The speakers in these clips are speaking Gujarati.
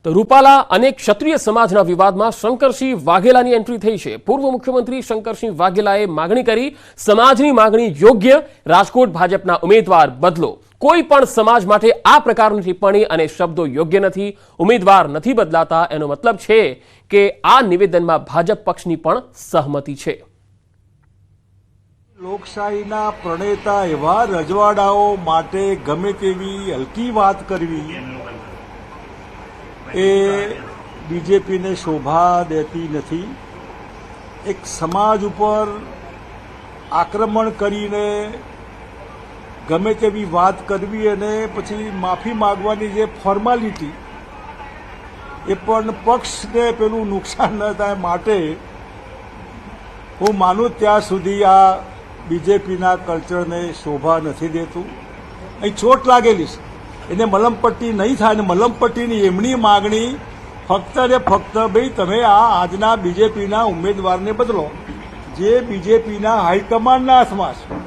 તો રૂપાલા અને ક્ષત્રિય સમાજના વિવાદમાં શંકરસિંહ વાઘેલાની એન્ટ્રી થઈ છે। પૂર્વ મુખ્યમંત્રી શંકરસિંહ વાઘેલાએ માગણી કરી, સમાજની માગણી યોગ્ય, રાજકોટ ભાજપના ઉમેદવાર બદલો। કોઈ પણ સમાજ માટે આ પ્રકારની ટિપ્પણી અને શબ્દો યોગ્ય નથી। ઉમેદવાર નથી બદલાતા એનો મતલબ છે કે આ નિવેદનમાં ભાજપ પક્ષની પણ સહમતિ છે। લોકશાહીના પ્રણેતા એવા રજવાડાઓ માટે ગમે તેવી હલકી વાત કરવી એ બીજેપીને શોભા દેતી નથી। એક સમાજ ઉપર આક્રમણ કરીને ગમે તેવી વાત કરવી અને પછી માફી માંગવાની જે ફોર્માલિટી એ પણ પક્ષને પેલું નુકસાન ન થાય માટે હું માનું ત્યાં સુધી આ બીજેપીના કલ્ચરને શોભા નથી દેતું। અહીં ચોટ લાગેલી છે, એને મલમપટ્ટી નહીં થાય ને મલમપટ્ટીની એમની માગણી ફક્ત ને ફક્ત ભાઈ તમે આ આજના બીજેપીના ઉમેદવારને બદલો, જે બીજેપીના હાઈકમાન્ડના હાથમાં છે।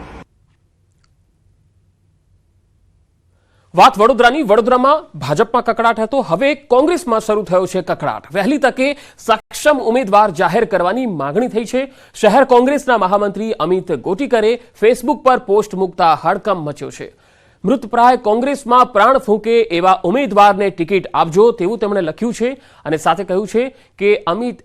વાત વડોદરાની। વડોદરામાં ભાજપમાં કકડાટ હતો, હવે કોંગ્રેસમાં શરૂ થયો છે કકડાટ। વહેલી તકે સક્ષમ ઉમેદવાર જાહેર કરવાની માંગણી થઈ છે। શહેર કોંગ્રેસના મહામંત્રી અમિત ગોટીકરે ફેસબુક પર પોસ્ટ મૂકતા હડકંપ મચ્યો છે। મૃતપ્રાય કોંગ્રેસમાં પ્રાણ ફૂંકે એવા ઉમેદવારને ટિકિટ આપજો તેવું તેમણે લખ્યું છે અને સાથે કહ્યું છે કે અમિત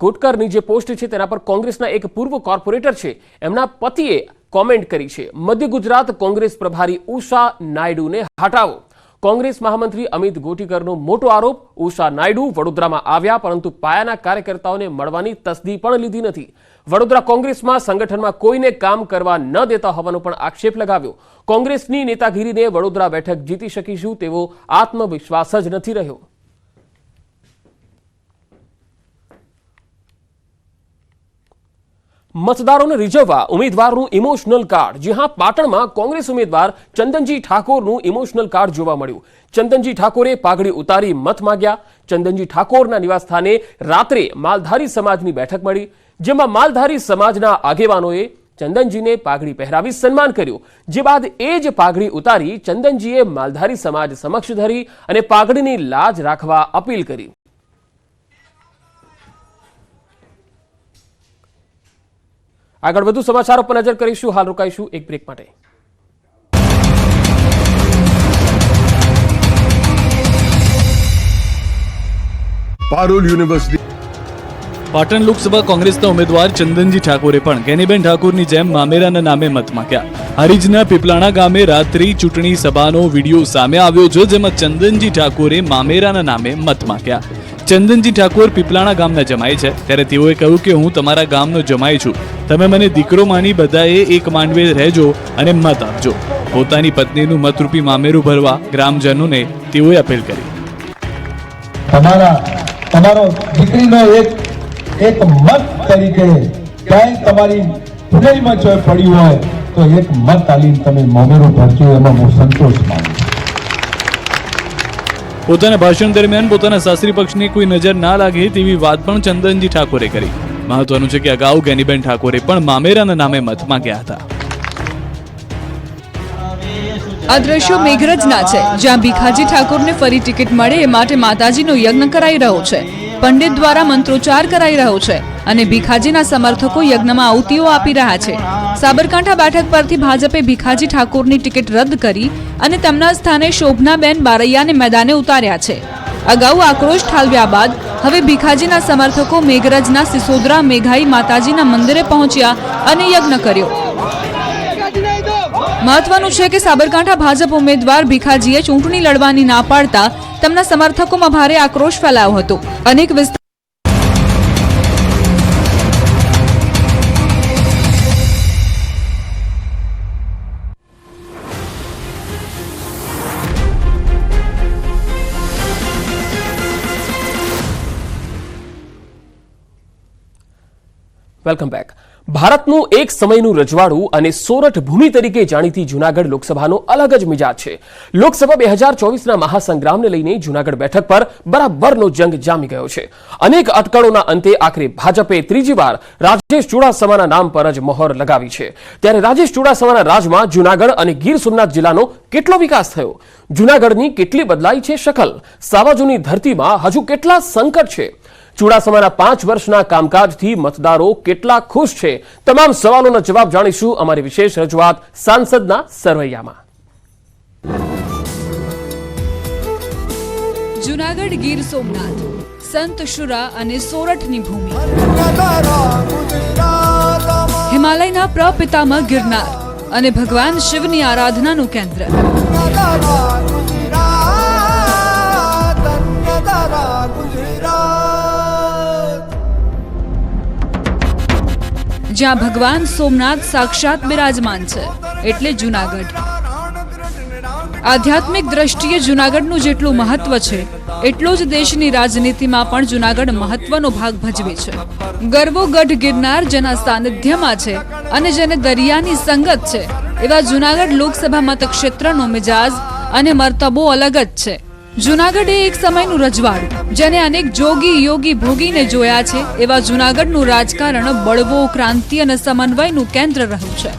ગોટકરની જે પોસ્ટ છે તેના પર કોંગ્રેસના એક પૂર્વ કોર્પોરેટર છે એમના પતિએ કોમેન્ટ કરી છે, મધ્ય ગુજરાત કોંગ્રેસ પ્રભારી ઉષા નાયડુને હટાવો। કોંગ્રેસ મહામંત્રી અમિત ગોટીકરનો મોટો આરોપ, ઉષા નાયડુ વડોદરામાં આવ્યા પરંતુ પાયાના કાર્યકર્તાઓને મળવાની તસ્દી પણ લીધી નથી। વડોદરા કોંગ્રેસમાં સંગઠનમાં કોઈને કામ કરવા ન દેતા હોવાનો પણ આક્ષેપ લગાવ્યો। કોંગ્રેસની નેતાગીરીને વડોદરા બેઠક જીતી શકીશું તેવો આત્મવિશ્વાસ જ નથી રહ્યો। મતદારોને રીઝવવા ઉમેદવારનું ઇમોશનલ કાર્ડ। જી હા, પાટણમાં કોંગ્રેસ ઉમેદવાર ચંદનજી ઠાકોરનું ઇમોશનલ કાર્ડ જોવા મળ્યું। ચંદનજી ઠાકોરે પાઘડી ઉતારી મત માંગ્યા। ચંદનજી ઠાકોરના નિવાસસ્થાને રાત્રે માલધારી સમાજની બેઠક મળી, જેમાં માલધારી સમાજના આગેવાનોએ ચંદનજીને પાઘડી પહેરાવી સન્માન કર્યું। જે બાદ એ જ પાઘડી ઉતારી ચંદનજીએ માલધારી સમાજ સમક્ષ ધરી અને પાઘડીની લાજ રાખવા અપીલ કરી। આગળ વધુ સમાચારો પર નજર કરીશું, હાલ રોકાઈશું એક બ્રેક માટે। પારુલ યુનિવર્સિટી પાટણ લોકસભા કોંગ્રેસના ઉમેદવાર ચંદનજી ઠાકોરે પણ ગેનીબેન ઠાકોરની જેમ મામેરાના નામે મત માંગ્યા। હરીજના પીપલાણા ગામે રાત્રિ ચૂંટણી સભાનો વિડીયો સામે આવ્યો છે, જેમાં ચંદનજી ઠાકોરે મામેરાના નામે મત માંગ્યા। ચંદનજી ઠાકોર પીપલાણા ગામના જમાઈ છે, ત્યારે તેઓએ કહ્યું કે હું તમારા ગામનો જમાઈ છું, તમે મને દીકરો માની બધાએ એક માંડવે રહેજો અને મત આપજો। પોતાની પત્નીનું મતરૂપી મામેરું ભરવા ગ્રામજનોને તેઓએ અપીલ કરી। તમારો દીકરીનો એક મત તરીકે ક્યાંય તમારી હૃદયમાં જો પડ્યું હોય તો એક મત આલીને તમે મામેરું ભરજો, એમાં હું સંતોષ માનું। પોતાના ભાષણ દરમિયાન પોતાના સાસરી પક્ષની કોઈ નજર ના લાગે તેવી વાત પણ ચંદનજી ઠાકોરે કરી। મહત્વનું છે કે અગાઉ ગેનીબેન ઠાકોરે પણ મામેરાના નામે મત માંગ્યા હતા। આ દ્રશ્યો મેઘરજના છે, જ્યાં ભીખાજી ઠાકોરને ફરી ટિકિટ મળે એ માટે માતાજીનો યજ્ઞ કરાઈ રહ્યો છે। પંડિત દ્વારા મંત્રોચ્ચાર કરાઈ રહ્યો છે અને ભીખાજીના સમર્થકો યજ્ઞમાં આહુતિઓ આપી રહ્યા છે। સાબરકાંઠા બેઠક પરથી ભાજપે ભીખાજી ઠાકોરની ટિકિટ રદ કરી અને તેમના સ્થાને શોભનાબેન બારૈયાને મેદાને ઉતાર્યા છે। અગાઉ આક્રોશ ઠાલવ્યા બાદ હવે ભીખાજીના સમર્થકો મેઘરજના સિસોદરા મેઘાઈ માતાજીના મંદિરે પહોંચ્યા અને યજ્ઞ કર્યો। મહત્વનું છે કે સાબરકાંઠા ભાજપ ઉમેદવાર ભીખાજીએ ચૂંટણી લડવાની ના પાડતા તેમના સમર્થકોમાં ભારે આક્રોશ ફેલાયો હતો। અનેક વેલકમ બેક। ભારતનું એક સમયનું રજવાડું અને સોરઠ ભૂમિ તરીકે જાણીતી જૂનાગઢ લોકસભાનો અલગ જ મિજાજ છે. લોકસભા 2024ના મહાસંગ્રામને લઈને જૂનાગઢ બેઠક પર બરાબરનો જંગ જામી ગયો છે. અનેક અટકળોના અંતે આખરે ભાજપે ત્રીજી વાર રાજેશ ચુડાસમાના નામ પર જ મહોર લગાવી છે. ત્યારે રાજેશ ચુડાસમાના રાજમાં જૂનાગઢ અને ગીર સોમનાથ જિલ્લાનો કેટલો વિકાસ થયો? જૂનાગઢની કેટલી બદલાઈ છે શકલ? સાવાજોની ધરતીમાં હજુ કેટલા સંકટ છે? ચુડાસમાના 5 વર્ષના કામકાજથી મતદારો કેટલા ખુશ છે? તમામ સવાલોના જવાબ જાણીશું અમારી વિશેષ રજૂઆત સાંસદના સરવૈયામાં. જૂનાગઢ ગીર સોમનાથ, સંત શુરા અને સોરઠની ભૂમિ, હિમાલયના પ્રપિતામહ ગિરનાર અને ભગવાન શિવની આરાધનાનું કેન્દ્ર. જ્યાં ભગવાન સોમનાથ સાક્ષાત બિરાજમાન છે એટલે જૂનાગઢ. આધ્યાત્મિક દ્રષ્ટિએ જૂનાગઢનું જેટલું મહત્વ છે એટલો જ દેશની રાજનીતિમાં પણ જૂનાગઢ મહત્વનો ભાગ ભજવે છે. ગરવો ગઢ ગિરનાર જેના સાનિધ્યમાં છે અને જેને દરિયાની સંગત છે એવા જૂનાગઢ લોકસભા મતક્ષેત્રનો મિજાજ અને મર્તબો અલગ જ છે. જૂનાગઢ એ એક સમયનું રજવાડું, જેને અનેક જોગી યોગી ભોગીને જોયા છે એવા જૂનાગઢનું રાજકારણ બળવો, ક્રાંતિ અને સમન્વયનું કેન્દ્ર રહ્યું છે.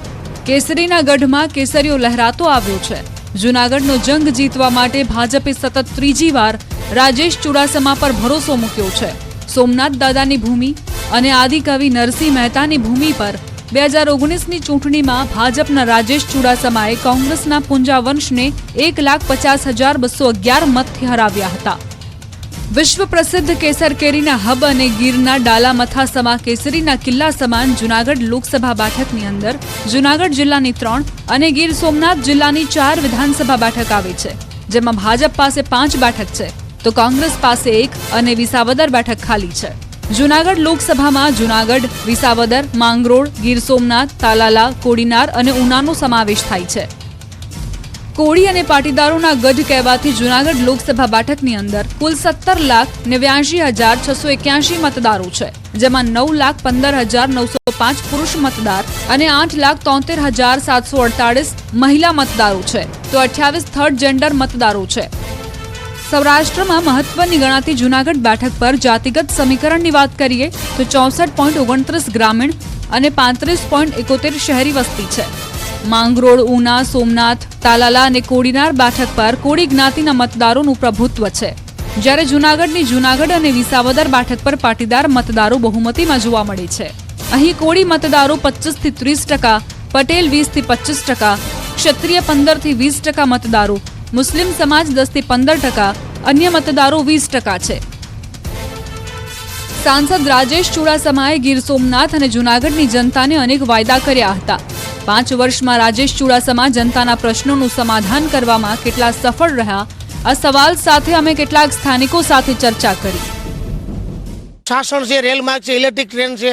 કેસરીના ગઢમાં કેસરીઓ લહેરાતો આવ્યો છે. જૂનાગઢનો જંગ જીતવા માટે ભાજપે સતત ત્રીજી વાર રાજેશ ચુડાસમા પર ભરોસો મૂક્યો છે. સોમનાથ દાદાની ભૂમિ અને આદિકવિ નરસિંહ મહેતાની ભૂમિ પર 2019ની ચૂંટણીમાં ભાજપના રાજેશ ચુડાસમાએ કોંગ્રેસના પુંજાવંશને 1,50,211 મતથી હરાવ્યા હતા. વિશ્વ પ્રસિદ્ધ કેસર કેરીના હબ અને ગીરના ડાલામથા સમા કેસરીના કિલ્લા સમાન જૂનાગઢ લોકસભા બેઠકની અંદર જૂનાગઢ જિલ્લાની 3 અને ગીર સોમનાથ જિલ્લાની 4 વિધાનસભા બેઠક આવે છે, જેમાં ભાજપ પાસે 5 બેઠક છે તો કોંગ્રેસ પાસે 1 અને વિસાવદર બેઠક ખાલી છે. જૂનાગઢ લોકસભામાં જૂનાગઢ, વિસાવદર, માંગરોળ, ગીર સોમનાથ, તાલાલા, કોડીનાર અને ઉનાનો સમાવેશ થાય છે. કોળી અને પાટીદારોના ગઢ કહેવાથી જૂનાગઢ લોકસભા બેઠકની અંદર કુલ 17,89,681 મતદારો છે, જેમાં 9,15,905 પુરુષ મતદાર અને 8,73,748 મહિલા મતદારો છે તો 28 થર્ડ જેન્ડર મતદારો છે. સૌરાષ્ટ્રમાં મહત્વની ગણાતી જૂનાગઢ બેઠક પર જાતિગત સમીકરણની વાત કરીએ તો 64.29 ગ્રામીણ અને 35.71 શહેરી વસ્તી છે. માંગરોળ, ઉના, સોમનાથ, તાલાલા અને કોડીનાર બેઠક પર કોળી જ્ઞાતિના મતદારોનું પ્રભુત્વ છે, જ્યારે જૂનાગઢની જૂનાગઢ અને વિસાવદર બેઠક પર પાટીદાર મતદારો બહુમતીમાં જોવા મળે છે. અહીં કોળી મતદારો 25 થી 30%, પટેલ 20 થી 25%, ક્ષત્રિય 15 થી 20% મતદારો, મુસ્લિમ સમાજ 10 થી 15%, અન્ય મતદારો 20% છે. સાંસદ રાજેશ ચુડાસમાએ ગીર સોમનાથ અને જૂનાગઢની જનતાને અનેક વાયદા કર્યા હતા. 5 વર્ષમાં રાજેશ ચુડાસમા જનતાના પ્રશ્નોનું સમાધાન કરવામાં કેટલા સફળ રહ્યા, આ સવાલ સાથે અમે કેટલાક સ્થાનિકો સાથે ચર્ચા કરી. શાસન છે, રેલ માર્ગ છે, ઇલેક્ટ્રિક ટ્રેન છે,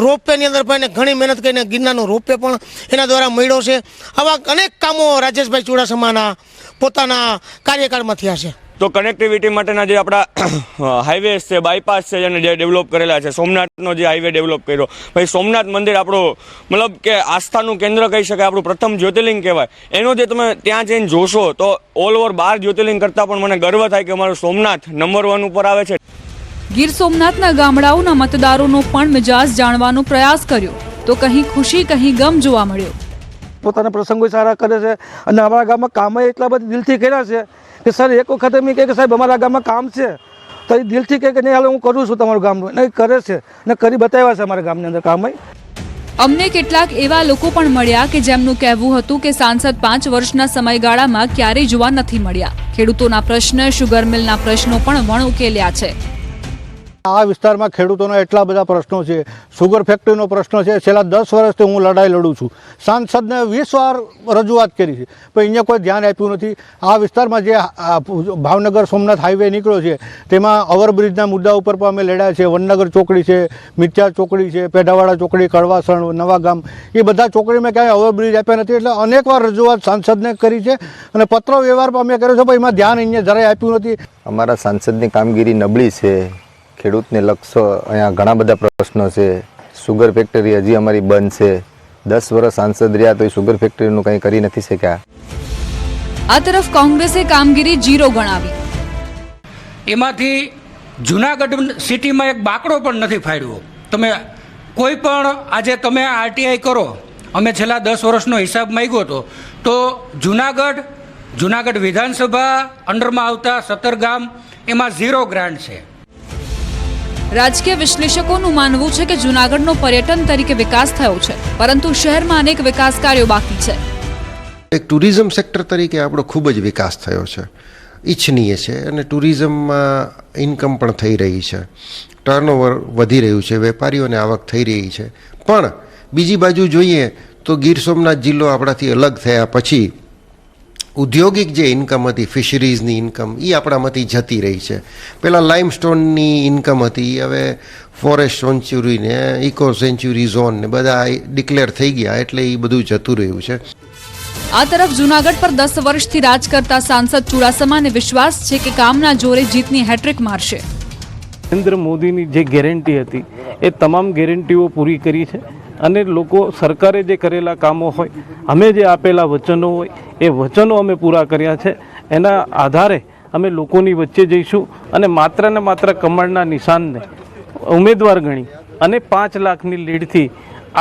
રોપવેની અંદર પણ ઘણી મહેનત કરીને ગિરનારનો રોપવે પણ એના દ્વારા મળ્યો છે. આવા અનેક કામો રાજેશભાઈ ચુડાસમાના પોતાના કાર્યકાળમાં થયા છે. તો કનેક્ટિવિટી માટેના જે આપણા હાઈવેસ છે, બાયપાસ છે, જેને જે ડેવલપ કરેલા છે, સોમનાથનો જે હાઈવે ડેવલપ કર્યો, ભાઈ સોમનાથ મંદિર આપણું મતલબ કે આસ્થાનું કેન્દ્ર કહી શકાય, આપણું પ્રથમ જ્યોતિર્લિંગ કહેવાય. એનો જે તમે ત્યાં જઈને જોશો તો ઓલ ઓવર 12 જ્યોતિર્લિંગ કરતાં પણ મને ગર્વ થાય કે અમારું સોમનાથ નંબર 1 ઉપર આવે છે. ગીર સોમનાથના ગામડાઓના મતદારોનો પણ મિજાજ જાણવાનો પ્રયાસ કર્યો તો કહી ખુશી કહી ગમ જોવા મળ્યો. પોતાના પ્રસંગો સારા કરે છે અને અમારા ગામમાં કામ એટલા બધા દિલથી કર્યા છે કે સર એક વખત એમ કહે કે સાહેબ અમારા ગામમાં કામ છે તો એ દિલથી કહે કે નહીં હાલ હું કરું છું તમારું ગામનું, નહીં કરે છે ને કરી બતાવ્યા છે અમારા ગામની અંદર કામ. અમને કેટલાક એવા લોકો પણ મળ્યા કે જેમનું કહેવું હતું કે સાંસદ 5 વર્ષના સમયગાળામાં ક્યારેય જોવા નથી મળ્યા. ખેડૂતોના પ્રશ્ન, શુગર મિલના પ્રશ્નો પણ વણ ઉકેલ્યા છે. આ વિસ્તારમાં ખેડૂતોના એટલા બધા પ્રશ્નો છે, સુગર ફેક્ટરીનો પ્રશ્ન છે, છેલ્લા 10 વર્ષથી હું લડાઈ લડું છું. સાંસદને 20 વાર રજૂઆત કરી છે પણ અહીંયા કોઈ ધ્યાન આપ્યું નથી. આ વિસ્તારમાં જે ભાવનગર સોમનાથ હાઈવે નીકળ્યો છે તેમાં ઓવરબ્રિજના મુદ્દા ઉપર પણ અમે લડ્યા છે. વનનગર ચોકડી છે, મિત્યાર ચોકડી છે, પેઢાવાડા ચોકડી, કડવાસણ, નવાગામ, એ બધા ચોકડીમાં ક્યાંય ઓવરબ્રિજ આપ્યા નથી. એટલે અનેકવાર રજૂઆત સાંસદને કરી છે અને પત્ર વ્યવહાર પણ અમે કર્યો છે પણ એમાં ધ્યાન અહીંયા જરાય આપ્યું નથી. અમારા સાંસદની કામગીરી નબળી છે. ખેડૂતને લક્ષ અહીંયા ઘણા બધા પ્રશ્નો છે, સુગર ફેક્ટરી હજી અમારી બંધ છે. 10 વર્ષ સાંસદ રહ્યા તો એ સુગર ફેક્ટરીનું કંઈ કરી નથી શક્યા. આ તરફ કોંગ્રેસે કામગીરી ઝીરો ગણાવી. એમાંથી જુનાગઢ સિટીમાં એક બાકડો પણ નથી ફાડ્યો. તમે કોઈ પણ આજે તમે આરટીઆઈ કરો, અમે છેલ્લા 10 વર્ષનો હિસાબ માંગ્યો હતો તો જુનાગઢ વિધાનસભા અંડરમાં આવતા 17 ગામ એમાં 0 ગ્રાન્ટ છે. રાજકીય વિશ્લેષકોનું માનવું છે કે જૂનાગઢનો પર્યટન તરીકે વિકાસ થયો છે, પરંતુ શહેરમાં અનેક વિકાસ કાર્યો બાકી છે. એક ટુરિઝમ સેક્ટર તરીકે આપણો ખૂબ જ વિકાસ થયો છે, ઈચ્છનીય છે, અને ટુરિઝમમાં ઇન્કમ પણ થઈ રહી છે, ટર્નઓવર વધી રહ્યું છે, વેપારીઓને આવક થઈ રહી છે. પણ બીજી બાજુ જોઈએ તો ગીર સોમનાથ જિલ્લો આપણાથી અલગ થયા પછી ઔદ્યોગિક જે ઇન્કમ હતી, ફિશરીઝની ઇન્કમ, એ આપણામાંથી જતી રહી છે. પહેલાં લાઇમસ્ટોનની ઇન્કમ હતી, હવે ફોરેસ્ટ સેન્ચ્યુરી ને ઇકો સેન્ચ્યુરી ઝોન ને બધા ડિક્લેર થઈ ગયા, એટલે એ બધું જતું રહ્યું છે. આ તરફ જૂનાગઢ પર 10 વર્ષથી રાજ કરતા સાંસદ ચુડાસમાને વિશ્વાસ છે કે કામના જોરે જીતની હેટ્રિક મારશે. નરેન્દ્ર મોદીની જે ગેરંટી હતી એ તમામ ગેરંટીઓ પૂરી કરી છે, અને લોકો સરકારે જે કરેલા કામો હોય, અમે જે આપેલા વચનો હોય એ વચનો અમે પૂરા કર્યા છે. એના આધારે અમે લોકોની વચ્ચે જઈશું અને માત્ર ને માત્ર કમળના નિશાનને ઉમેદવાર ગણી અને 5 લાખની લીડથી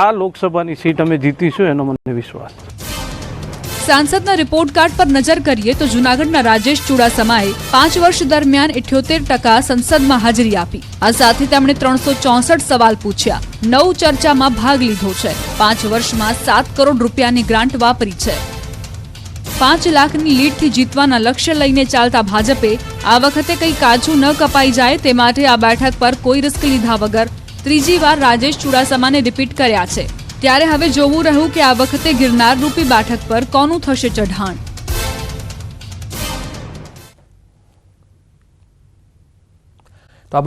આ લોકસભાની સીટ અમે જીતીશું, એનો મને વિશ્વાસ. સાંસદના રિપોર્ટ કાર્ડ પર નજર કરીએ તો જૂનાગઢના રાજેશ ચુડાસમાએ 5 વર્ષ દરમિયાન 78% સંસદમાં હાજરી આપી. આ સાથે તેમણે 364 સવાલ પૂછ્યા, 9 ચર્ચામાં ભાગ લીધો છે, 5 વર્ષમાં 7 કરોડ રૂપિયાની ગ્રાન્ટ વાપરી છે. 5 લાખની લીડથી જીતવાના લક્ષ્ય લઈને ચાલતા ભાજપે આ વખતે કંઈ કાચું ન કપાઈ જાય તે માટે આ બેઠક પર કોઈ રિસ્ક લીધા વગર ત્રીજી વાર રાજેશ ચુડાસમાને રિપીટ કર્યા છે. ત્યારે હવે જોવું રહ્યું કે આ વખતે ગિરનાર રૂપી બેઠક પર કોનું થશે ચઢાણ. તો આ